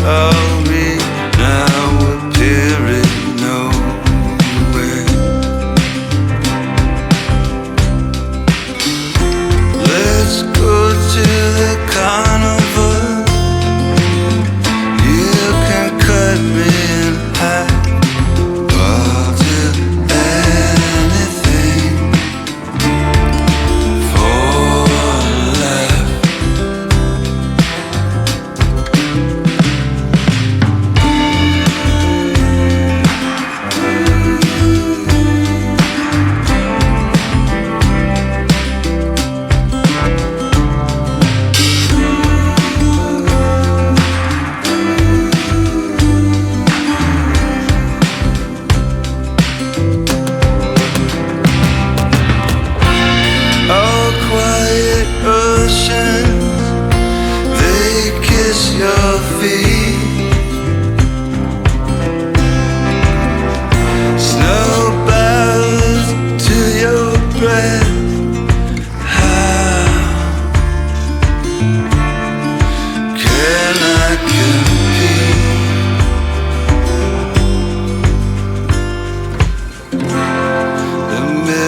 I'll read now appearing nowhere. Let's go to the carnival. You can cut me in half. I'll do anything for a laugh. Oh, quiet oceans, they kiss your feet. Snow bows to your breath. How can I compete?